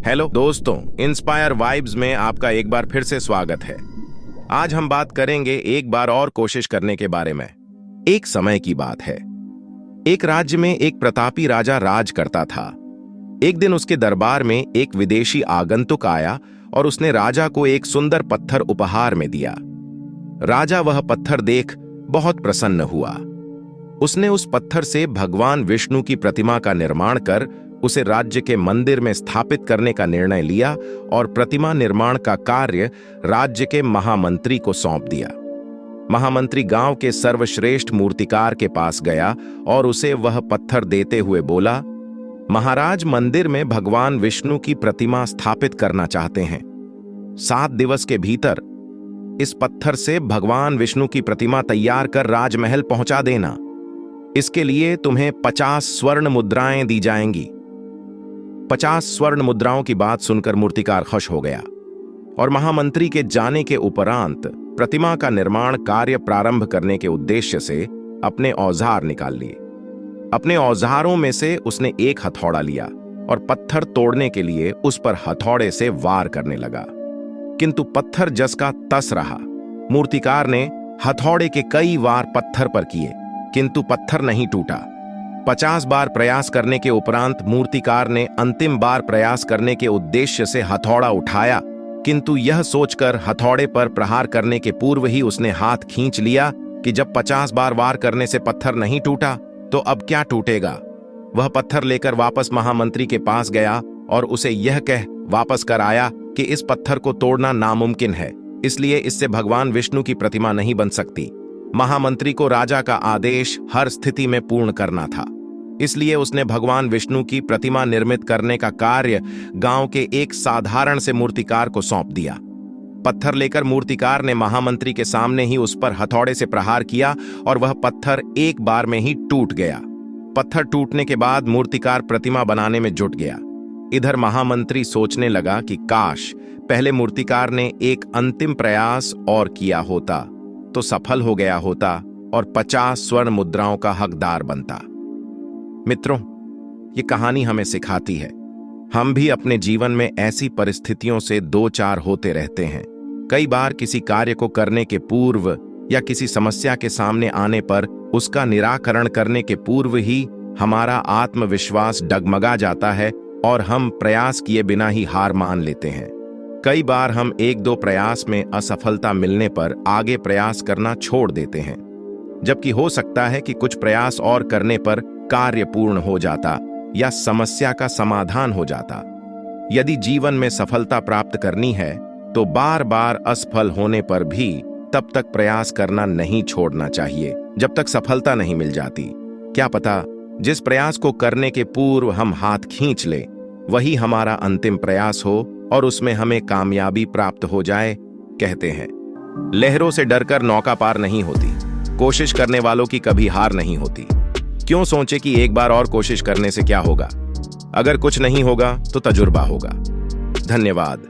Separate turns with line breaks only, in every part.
Hello दोस्तों, inspire vibes में आपका एक बार फिर से स्वागत है। आज हम बात करेंगे एक बार और कोशिश करने के बारे में। एक समय की बात है। एक राज्य में एक प्रतापी राजा राज करता था। एक दिन उसके दरबार में एक विदेशी आगंतुक आया और उसने राजा को एक सुंदर पत्थर उपहार में दिया। राजा वह पत्थर देख बहुत प्रसन्न हुआ। उसने उस पत्थर से भगवान विष्णु की प्रतिमा का निर्माण कर उसे राज्य के मंदिर में स्थापित करने का निर्णय लिया और प्रतिमा निर्माण का कार्य राज्य के महामंत्री को सौंप दिया। महामंत्री गांव के सर्वश्रेष्ठ मूर्तिकार के पास गया और उसे वह पत्थर देते हुए बोला, महाराज मंदिर में भगवान विष्णु की प्रतिमा स्थापित करना चाहते हैं। 7 दिवस के भीतर इस पत्थर से भगवान विष्णु की प्रतिमा तैयार कर राजमहल पहुंचा देना। इसके लिए तुम्हें 50 स्वर्ण मुद्राएं दी जाएंगी। 50 स्वर्ण मुद्राओं की बात सुनकर मूर्तिकार खुश हो गया और महामंत्री के जाने के उपरांत प्रतिमा का निर्माण कार्य प्रारंभ करने के उद्देश्य से अपने औजार निकाल लिए। अपने औजारों में से उसने एक हथौड़ा लिया और पत्थर तोड़ने के लिए उस पर हथौड़े से वार करने लगा, किंतु पत्थर जस का तस रहा। मूर्तिकार ने हथौड़े के कई वार पत्थर पर किए, किंतु पत्थर नहीं टूटा। 50 बार प्रयास करने के उपरांत मूर्तिकार ने अंतिम बार प्रयास करने के उद्देश्य से हथौड़ा उठाया, किंतु यह सोचकर हथौड़े पर प्रहार करने के पूर्व ही उसने हाथ खींच लिया कि जब 50 बार वार करने से पत्थर नहीं टूटा तो अब क्या टूटेगा। वह पत्थर लेकर वापस महामंत्री के पास गया और उसे यह कह वापस कर आया कि इस पत्थर को तोड़ना नामुमकिन है, इसलिए इससे भगवान विष्णु की प्रतिमा नहीं बन सकती। महामंत्री को राजा का आदेश हर स्थिति में पूर्ण करना था, इसलिए उसने भगवान विष्णु की प्रतिमा निर्मित करने का कार्य गांव के एक साधारण से मूर्तिकार को सौंप दिया। पत्थर लेकर मूर्तिकार ने महामंत्री के सामने ही उस पर हथौड़े से प्रहार किया और वह पत्थर एक बार में ही टूट गया। पत्थर टूटने के बाद मूर्तिकार प्रतिमा बनाने में जुट गया। इधर महामंत्री सोचने लगा कि काश पहले मूर्तिकार ने एक अंतिम प्रयास और किया होता तो सफल हो गया होता और 50 स्वर्ण मुद्राओं का हकदार बनता। मित्रों, ये कहानी हमें सिखाती है, हम भी अपने जीवन में ऐसी परिस्थितियों से दो चार होते रहते हैं। कई बार किसी कार्य को करने के पूर्व या किसी समस्या के सामने आने पर उसका निराकरण करने के पूर्व ही हमारा आत्मविश्वास डगमगा जाता है और हम प्रयास किए बिना ही हार मान लेते हैं। कई बार हम 1-2 प्रयास में असफलता मिलने पर आगे प्रयास करना छोड़ देते हैं, जबकि हो सकता है कि कुछ प्रयास और करने पर कार्य पूर्ण हो जाता या समस्या का समाधान हो जाता। यदि जीवन में सफलता प्राप्त करनी है तो बार बार असफल होने पर भी तब तक प्रयास करना नहीं छोड़ना चाहिए जब तक सफलता नहीं मिल जाती। क्या पता जिस प्रयास को करने के पूर्व हम हाथ खींच ले वही हमारा अंतिम प्रयास हो और उसमें हमें कामयाबी प्राप्त हो जाए। कहते हैं, लहरों से डरकर नौका पार नहीं होती, कोशिश करने वालों की कभी हार नहीं होती। क्यों सोचे कि एक बार और कोशिश करने से क्या होगा। अगर कुछ नहीं होगा तो तजुर्बा होगा। धन्यवाद।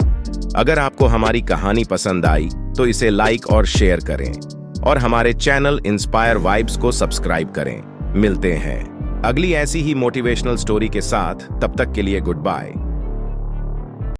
अगर आपको हमारी कहानी पसंद आई तो इसे लाइक और शेयर करें और हमारे चैनल इंस्पायर वाइब्स को सब्सक्राइब करें। मिलते हैं अगली ऐसी ही मोटिवेशनल स्टोरी के साथ। तब तक के लिए गुड बाय।